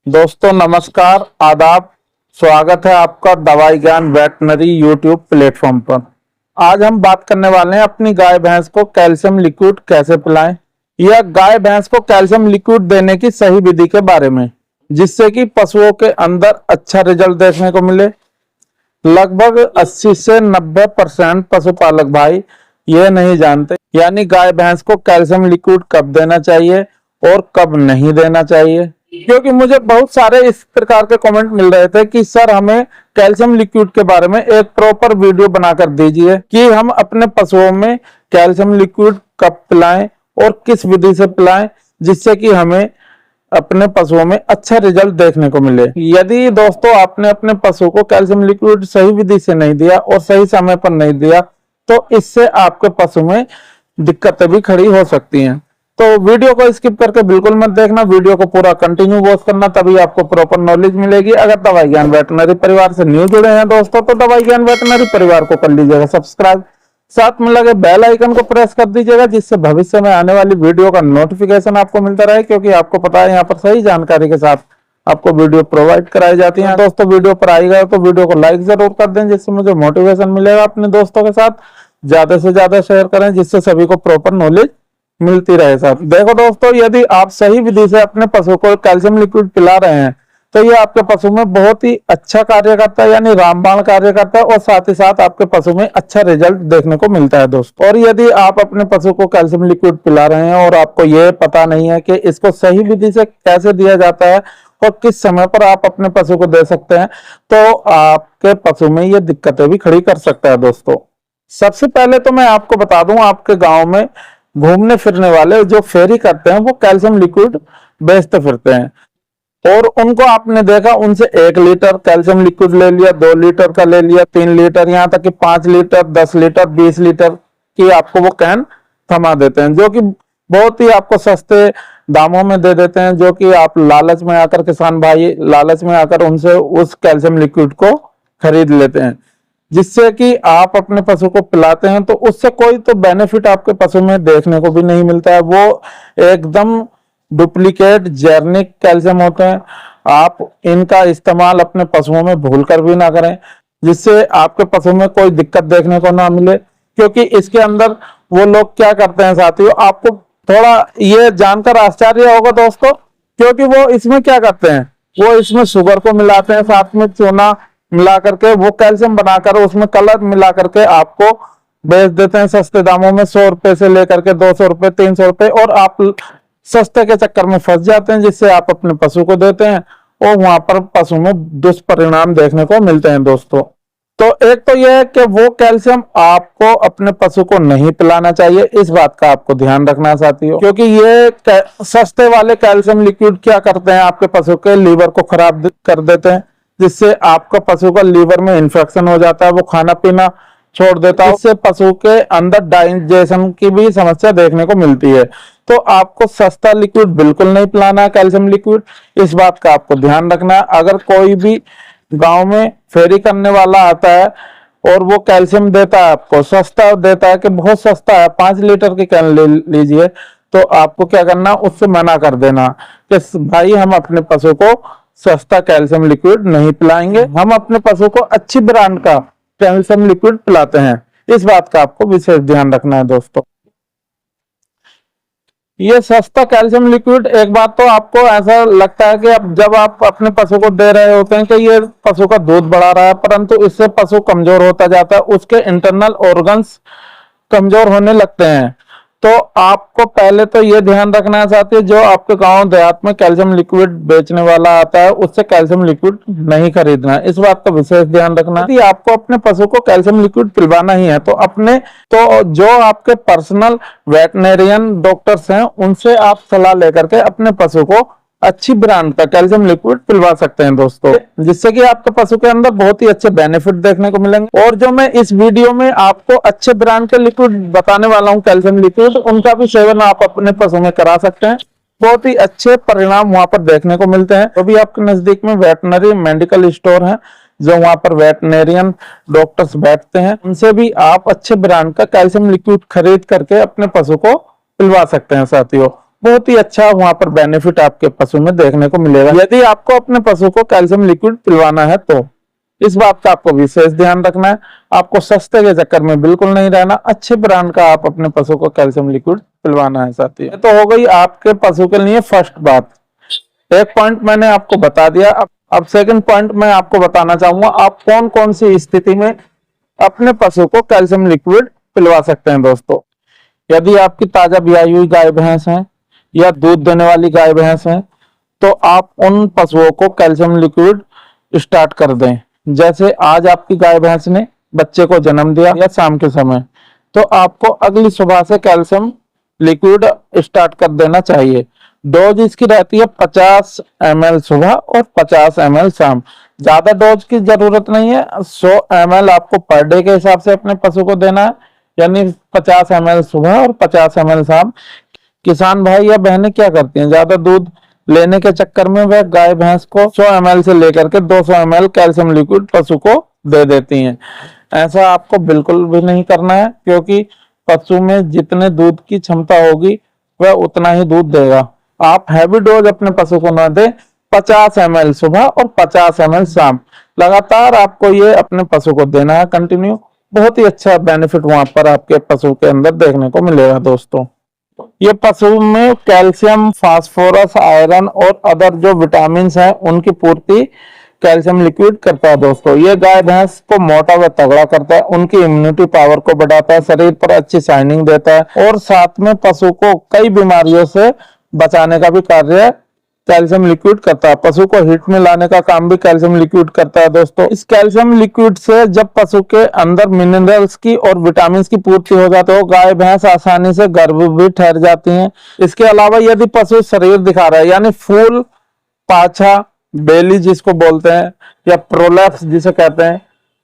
दोस्तों नमस्कार, आदाब। स्वागत है आपका दवाई ज्ञान वेटनरी यूट्यूब प्लेटफॉर्म पर। आज हम बात करने वाले हैं अपनी गाय भैंस को कैल्शियम लिक्विड कैसे पिलाएं या गाय भैंस को कैल्शियम लिक्विड देने की सही विधि के बारे में, जिससे कि पशुओं के अंदर अच्छा रिजल्ट देखने को मिले। लगभग 80 से 90% पशुपालक भाई ये नहीं जानते, यानी गाय भैंस को कैल्शियम लिक्विड कब देना चाहिए और कब नहीं देना चाहिए। क्योंकि मुझे बहुत सारे इस प्रकार के कमेंट मिल रहे थे कि सर हमें कैल्शियम लिक्विड के बारे में एक प्रॉपर वीडियो बनाकर दीजिए कि हम अपने पशुओं में कैल्शियम लिक्विड कब पिलाएं और किस विधि से पिलाएं, जिससे कि हमें अपने पशुओं में अच्छा रिजल्ट देखने को मिले। यदि दोस्तों आपने अपने पशु को कैल्शियम लिक्विड सही विधि से नहीं दिया और सही समय पर नहीं दिया तो इससे आपके पशु में दिक्कतें भी खड़ी हो सकती हैं। तो वीडियो को स्किप करके बिल्कुल मत देखना, वीडियो को पूरा कंटिन्यू वॉच करना, तभी आपको प्रॉपर नॉलेज मिलेगी। अगर दवाई ज्ञान वेटनरी परिवार से न्यू जुड़े हैं दोस्तों तो दवाई ज्ञान वेटनरी परिवार को कर लीजिएगा सब्सक्राइब, साथ में लगे बेल आइकन को प्रेस कर दीजिएगा, जिससे भविष्य में आने वाली वीडियो का नोटिफिकेशन आपको मिलता रहे। क्योंकि आपको पता है यहाँ पर सही जानकारी के साथ आपको वीडियो प्रोवाइड कराई जाती है। दोस्तों वीडियो पर आएगा तो वीडियो को लाइक जरूर कर दें, जिससे मुझे मोटिवेशन मिलेगा। अपने दोस्तों के साथ ज्यादा से ज्यादा शेयर करें, जिससे सभी को प्रॉपर नॉलेज मिलती रहे। साथ देखो दोस्तों, यदि आप सही विधि से अपने पशु को कैल्शियम लिक्विड पिला रहे हैं तो ये आपके पशु में बहुत ही अच्छा कार्य करता है, यानी रामबाण कार्य करता है, और साथ ही साथ आपके पशु में अच्छा रिजल्ट देखने को मिलता है दोस्तों। और यदि आप अपने पशु को कैल्शियम लिक्विड पिला रहे हैं और आपको ये पता नहीं है कि इसको सही विधि से कैसे दिया जाता है और किस समय पर आप अपने पशु को दे सकते हैं, तो आपके पशु में ये दिक्कतें भी खड़ी कर सकता है दोस्तों। सबसे पहले तो मैं आपको बता दूं, आपके गांव में घूमने फिरने वाले जो फेरी करते हैं वो कैल्शियम लिक्विड बेचते फिरते हैं, और उनको आपने देखा उनसे 1 लीटर कैल्शियम लिक्विड ले लिया, 2 लीटर का ले लिया, 3 लीटर, यहाँ तक कि 5 लीटर, 10 लीटर, 20 लीटर की आपको वो कैन थमा देते हैं, जो कि बहुत ही आपको सस्ते दामों में दे देते हैं, जो कि आप लालच में आकर, किसान भाई लालच में आकर उनसे उस कैल्शियम लिक्विड को खरीद लेते हैं, जिससे कि आप अपने पशु को पिलाते हैं तो उससे कोई तो बेनिफिट आपके पशु में देखने को भी नहीं मिलता है। वो एकदम डुप्लीकेट जेनेरिक कैल्शियम होते हैं। आप इनका इस्तेमाल अपने पशुओं में भूल कर भी ना करें, जिससे आपके पशु में कोई दिक्कत देखने को ना मिले। क्योंकि इसके अंदर वो लोग क्या करते हैं साथियों, आपको थोड़ा ये जानकर आश्चर्य होगा दोस्तों, क्योंकि वो इसमें क्या करते हैं, वो इसमें शुगर को मिलाते हैं, साथ में चूना मिला करके वो कैल्शियम बनाकर उसमें कलर मिला करके आपको बेच देते हैं सस्ते दामों में, 100 रुपए से लेकर के 200 रुपए, 300 रुपए, और आप सस्ते के चक्कर में फंस जाते हैं, जिससे आप अपने पशु को देते हैं और वहां पर पशु में दुष्परिणाम देखने को मिलते हैं दोस्तों। तो एक तो यह है कि वो कैल्शियम आपको अपने पशु को नहीं पिलाना चाहिए, इस बात का आपको ध्यान रखना साथियों। क्योंकि ये सस्ते वाले कैल्शियम लिक्विड क्या करते हैं, आपके पशु के लीवर को खराब कर देते हैं, जिससे आपका पशु का लीवर में इंफेक्शन हो जाता है, वो खाना पीना छोड़ देता है, इससे पशु के अंदर डाइजेशन की भी समस्या देखने को मिलती है। तो आपको सस्ता लिक्विड बिल्कुल नहीं पिलाना है, कैल्शियम लिक्विड, इस बात का आपको ध्यान रखना है। अगर कोई भी गांव में फेरी करने वाला आता है और वो कैल्शियम देता है, आपको सस्ता देता है कि बहुत सस्ता है, 5 लीटर की कैन ले लीजिए, तो आपको क्या करना, उससे मना कर देना कि भाई हम अपने पशु को सस्ता कैल्शियम लिक्विड नहीं पिलाएंगे, हम अपने पशु को अच्छी ब्रांड का कैल्शियम लिक्विड पिलाते हैं। इस बात का आपको विशेष ध्यान रखना है दोस्तों। ये सस्ता कैल्शियम लिक्विड, एक बात तो आपको ऐसा लगता है कि अब जब आप अपने पशु को दे रहे होते हैं कि ये पशु का दूध बढ़ा रहा है, परंतु इससे पशु कमजोर होता जाता है, उसके इंटरनल ऑर्गन्स कमजोर होने लगते हैं। तो आपको पहले तो ये ध्यान रखना है साथियों, जो आपके गांव देहात में कैल्शियम लिक्विड बेचने वाला आता है उससे कैल्शियम लिक्विड नहीं खरीदना है, इस बात का विशेष ध्यान रखना है। यदि आपको अपने पशु को कैल्शियम लिक्विड पिलवाना ही है तो जो आपके पर्सनल वेटनेरियन डॉक्टर्स हैं उनसे आप सलाह लेकर के अपने पशु को अच्छी ब्रांड का कैल्शियम लिक्विड पिलवा सकते हैं दोस्तों, जिससे कि आपके पशु के अंदर बहुत ही अच्छे बेनिफिट देखने को मिलेंगे। और जो मैं इस वीडियो में आपको अच्छे ब्रांड के लिक्विड बताने वाला हूं कैल्शियम लिक्विड, उनका भी सेवन आप अपने पशु में करा सकते हैं, बहुत ही अच्छे परिणाम वहां पर देखने को मिलते हैं। तो भी आपके नजदीक में वेटनरी मेडिकल स्टोर है, जो वहां पर वेटनेरियन डॉक्टर्स बैठते हैं, उनसे भी आप अच्छे ब्रांड का कैल्शियम लिक्विड खरीद करके अपने पशु को पिलवा सकते हैं साथियों। बहुत ही अच्छा वहां पर बेनिफिट आपके पशु में देखने को मिलेगा। यदि आपको अपने पशु को कैल्शियम लिक्विड पिलवाना है तो इस बात का आपको विशेष ध्यान रखना है। आपको सस्ते के चक्कर में बिल्कुल नहीं रहना, अच्छे ब्रांड का आप अपने पशु को कैल्शियम लिक्विड पिलवाना है साथी। तो हो गई आपके पशु के लिए फर्स्ट बात। एक पॉइंट मैंने आपको बता दिया। अब सेकंड पॉइंट मैं आपको बताना चाहूंगा, आप कौन कौन सी स्थिति में अपने पशु को कैल्शियम लिक्विड पिलवा सकते हैं। दोस्तों, यदि आपकी ताजा ब्याई हुई गाय भैंस है या दूध देने वाली गाय भैंस है तो आप उन पशुओं को कैल्शियम लिक्विड स्टार्ट कर दें। जैसे आज आपकी गाय भैंस ने बच्चे को जन्म दिया या शाम के समय, तो आपको अगली सुबह से कैल्शियम लिक्विड स्टार्ट कर देना चाहिए। डोज इसकी रहती है 50 ml सुबह और 50 ml शाम। ज्यादा डोज की जरूरत नहीं है। 100 ml आपको पर डे के हिसाब से अपने पशु को देना है, यानी 50 ml सुबह और 50 ml शाम। किसान भाई या बहनें क्या करती हैं, ज्यादा दूध लेने के चक्कर में वह गाय भैंस को 100 ml से लेकर के 200 ml कैल्शियम लिक्विड पशु को दे देती हैं। ऐसा आपको बिल्कुल भी नहीं करना है, क्योंकि पशु में जितने दूध की क्षमता होगी वह उतना ही दूध देगा। आप हैवी डोज अपने पशु को न दें। 50 ml सुबह और 50 ml शाम लगातार आपको ये अपने पशु को देना है कंटिन्यू। बहुत ही अच्छा बेनिफिट वहां पर आपके पशु के अंदर देखने को मिलेगा। दोस्तों, ये पशु में कैल्शियम, फास्फोरस, आयरन और अदर जो विटामिन है उनकी पूर्ति कैल्शियम लिक्विड करता है। दोस्तों, ये गाय भैंस को मोटा व तगड़ा करता है, उनकी इम्यूनिटी पावर को बढ़ाता है, शरीर पर अच्छी शाइनिंग देता है और साथ में पशु को कई बीमारियों से बचाने का भी कार्य कैल्शियम लिक्विड करता है। पशु को हिट में लाने का काम भी कैल्शियम लिक्विड करता है। दोस्तों, इस कैल्शियम लिक्विड से जब पशु के अंदर मिनरल्स की और विटामिन की पूर्ति हो जाती है तो गाय भैंस आसानी से गर्भ भी ठहर जाती हैं। इसके अलावा यदि पशु शरीर दिखा रहा है, यानी फूल पाछा बेली जिसको बोलते हैं या प्रोलैप्स जिसे कहते हैं,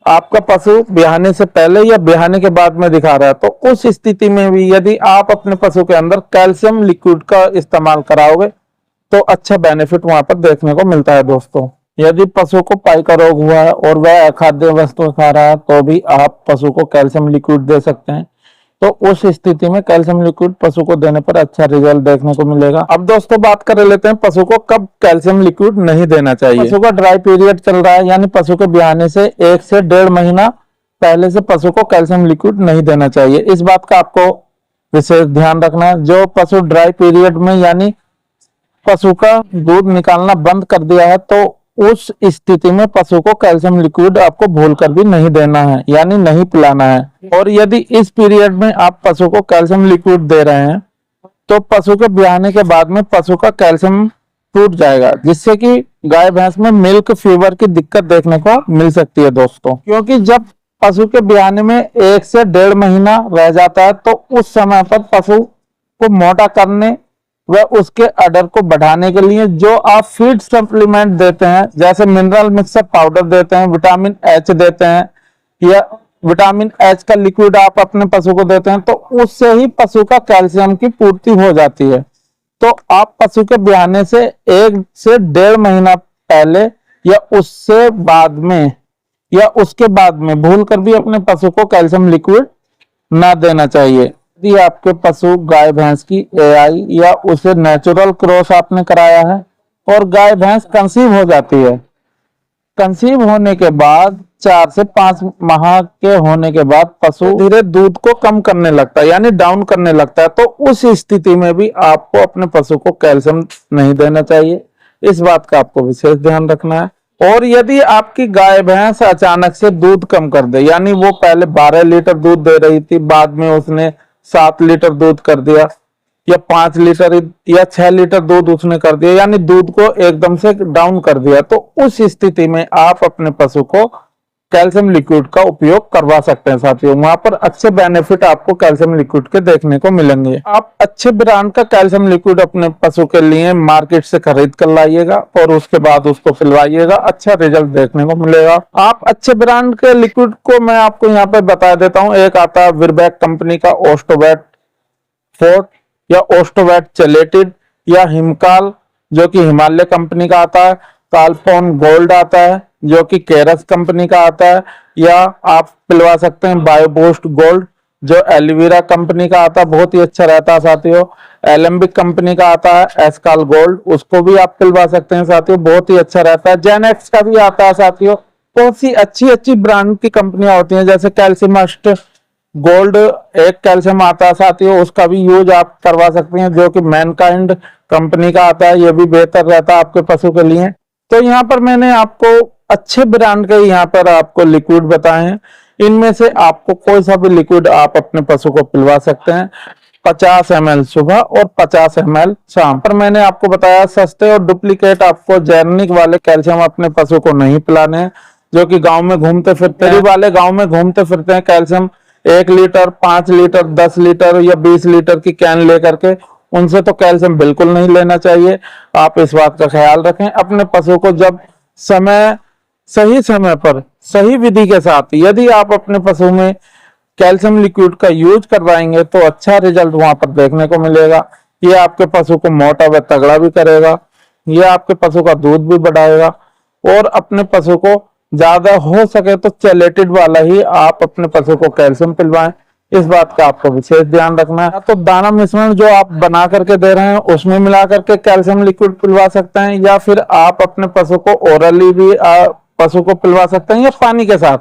आपका पशु ब्याहने से पहले या ब्याहने के बाद में दिखा रहा है, तो उस स्थिति में भी यदि आप अपने पशु के अंदर कैल्शियम लिक्विड का इस्तेमाल कराओगे तो अच्छा बेनिफिट वहां पर देखने को मिलता है। दोस्तों, यदि पशु को पाई का रोग हुआ है और वह अखाद्य वस्तु खा रहा है तो भी आप पशु को कैल्शियम लिक्विड दे सकते हैं। तो उस स्थिति में कैल्शियम लिक्विड पशु को देने पर अच्छा रिजल्ट देखने को मिलेगा। अब दोस्तों, बात कर लेते हैं पशु को कब कैल्शियम लिक्विड नहीं देना चाहिए। पशु का ड्राई पीरियड चल रहा है, यानी पशु के ब्याहने से 1 से 1.5 महीना पहले से पशु को कैल्शियम लिक्विड नहीं देना चाहिए। इस बात का आपको विशेष ध्यान रखना है। जो पशु ड्राई पीरियड में यानी पशु का दूध निकालना बंद कर दिया है तो उस स्थिति में पशु को कैल्शियम लिक्विड आपको भूलकर भी नहीं देना है, यानी नहीं पिलाना है। और यदि इस पीरियड में आप पशु को कैल्शियम लिक्विड दे रहे हैं तो पशु के ब्याहने के बाद में पशु का कैल्शियम टूट जाएगा, जिससे कि गाय भैंस में मिल्क फीवर की दिक्कत देखने को मिल सकती है। दोस्तों, क्योंकि जब पशु के ब्याहने में 1 से 1.5 महीना रह जाता है तो उस समय पर पशु को मोटा करने वह उसके अडर को बढ़ाने के लिए जो आप फीड सप्लीमेंट देते हैं, जैसे मिनरल मिक्सर पाउडर देते हैं, विटामिन एच देते हैं या विटामिन एच का लिक्विड आप अपने पशु को देते हैं, तो उससे ही पशु का कैल्शियम की पूर्ति हो जाती है। तो आप पशु के ब्याहने से 1 से 1.5 महीना पहले या उससे बाद में या उसके बाद में भूलकर भी अपने पशु को कैल्शियम लिक्विड ना देना चाहिए। यदि आपके पशु गाय भैंस की एआई या उसे नेचुरल क्रॉस आपने कराया है और गाय भैंस कंसीव हो जाती है, कंसीव होने के बाद 4 से 5 माह के होने के बाद पशु धीरे दूध को कम करने लगता है, यानी डाउन करने लगता है, तो उस स्थिति में भी आपको अपने पशु को कैल्शियम नहीं देना चाहिए। इस बात का आपको विशेष ध्यान रखना है। और यदि आपकी गाय भैंस अचानक से दूध कम कर दे, यानी वो पहले 12 लीटर दूध दे रही थी, बाद में उसने 7 लीटर दूध कर दिया या 5 लीटर या 6 लीटर दूध उसने कर दिया, यानी दूध को एकदम से डाउन कर दिया, तो उस स्थिति में आप अपने पशु को कैल्शियम लिक्विड का उपयोग करवा सकते हैं। साथियों, वहां पर अच्छे बेनिफिट आपको कैल्शियम लिक्विड के देखने को मिलेंगे। आप अच्छे ब्रांड का कैल्शियम लिक्विड अपने पशु के लिए मार्केट से खरीद कर लाइएगा और उसके बाद उसको पिलवाइएगा, अच्छा रिजल्ट देखने को मिलेगा। आप अच्छे ब्रांड के लिक्विड को मैं आपको यहाँ पे बता देता हूँ। एक आता है विरबैक कंपनी का ओस्टोवेट फोर्ट या ओस्टोवेट चेलेटेड या हिमकाल जो कि हिमालय कंपनी का आता है, कालपोन गोल्ड आता है जो कि केरस कंपनी का आता है, या आप पिलवा सकते हैं बायोबूस्ट गोल्ड जो एलोवेरा कंपनी का आता है बहुत ही अच्छा रहता है साथियों। एलेम्बिक कंपनी का आता है एस्काल गोल्ड, उसको भी आप पिलवा सकते हैं साथियों, बहुत ही अच्छा रहता है। जेनेक्स का भी आता है साथियों। बहुत सी अच्छी अच्छी ब्रांड की कंपनियां होती हैं, जैसे कैल्सिमस्ट गोल्ड एक कैल्शियम आता है साथियों, उसका भी यूज आप करवा सकते हैं, जो कि मैनकाइंड कंपनी का आता है। ये भी बेहतर रहता है आपके पशु के लिए। तो यहाँ पर मैंने आपको अच्छे ब्रांड के यहाँ पर आपको लिक्विड बताए हैं। इनमें से आपको कोई सा भी लिक्विड आप अपने पशु को पिलवा सकते हैं। 50 ml सुबह और 50 ml शाम पर। मैंने आपको बताया सस्ते और डुप्लीकेट आपको जेनेरिक वाले कैल्शियम अपने पशु को नहीं पिलाने हैं, जो कि गांव में घूमते फिरते हैं वाले गांव में घूमते फिरते हैं कैल्शियम 1 लीटर 5 लीटर 10 लीटर या 20 लीटर की कैन लेकर के, उनसे तो कैल्शियम बिल्कुल नहीं लेना चाहिए। आप इस बात का ख्याल रखें। अपने पशु को जब सही समय पर सही विधि के साथ यदि आप अपने पशु में कैल्शियम लिक्विड का यूज करवाएंगे तो अच्छा रिजल्ट वहां पर देखने को मिलेगा। ये आपके पशु को मोटा व तगड़ा भी करेगा, ये आपके पशु का दूध भी बढ़ाएगा, और अपने पशु को ज्यादा हो सके तो चैलेटेड वाला ही आप अपने पशु को कैल्शियम पिलवाएं। इस बात का आपको विशेष ध्यान रखना है। तो दाना मिश्रण जो आप बना करके दे रहे हैं उसमें मिला करके कैल्शियम लिक्विड पिलवा सकते हैं, या फिर आप अपने पशु को ओरली भी पशु को पिलवा सकते हैं, या पानी के साथ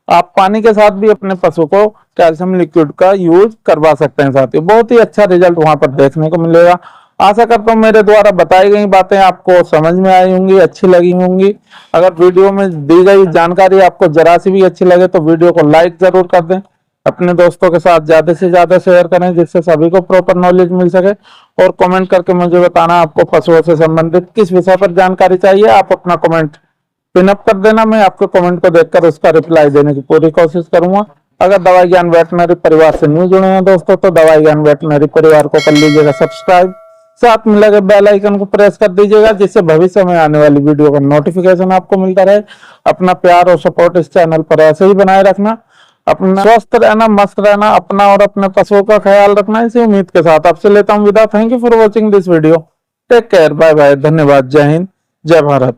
आप पानी के साथ भी अपने पशु को कैल्शियम लिक्विड का यूज करवा सकते हैं साथियों। बहुत ही अच्छा रिजल्ट वहां पर देखने को मिलेगा। आशा करता हूँ मेरे द्वारा बताई गई बातें आपको समझ में आई होंगी, अच्छी लगी होंगी। अगर वीडियो में दी गई जानकारी आपको जरा सी भी अच्छी लगे तो वीडियो को लाइक जरूर कर दें, अपने दोस्तों के साथ ज्यादा से ज्यादा शेयर करें, जिससे सभी को प्रॉपर नॉलेज मिल सके। और कमेंट करके मुझे बताना आपको पशुओं से संबंधित किस विषय पर जानकारी चाहिए। आप अपना कमेंट पिन अप कर देना, मैं आपके कमेंट को देखकर उसका रिप्लाई देने की पूरी कोशिश करूंगा। अगर दवाई ज्ञान वेटनरी परिवार से न्यू जुड़े हैं दोस्तों, तो दवाई ज्ञान वेटनरी परिवार को कर लीजिएगा सब्सक्राइब, साथ में लगे बेल आइकन को प्रेस कर दीजिएगा, जिससे भविष्य में आने वाली वीडियो का नोटिफिकेशन आपको मिलता रहे। अपना प्यार और सपोर्ट इस चैनल पर ऐसे ही बनाए रखना। अपना स्वस्थ रहना, मस्त रहना, अपना और अपने पशुओं का ख्याल रखना, इसी उम्मीद के साथ आपसे लेता हूं विदा। Thank you for watching this video. Take care, bye bye, धन्यवाद, जय हिंद, जय भारत।